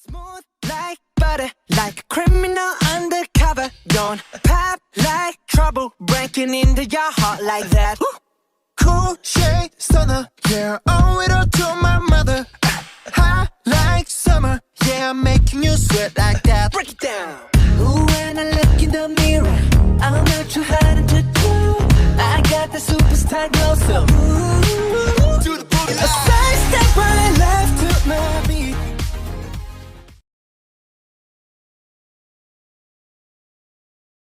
Smooth like butter, like a criminal undercover. Don't pop like trouble, breaking into your heart like that. Cool shade stunner, yeah, owe it all to my mother. Hot like summer, yeah, I'm making you sweat like that. Break it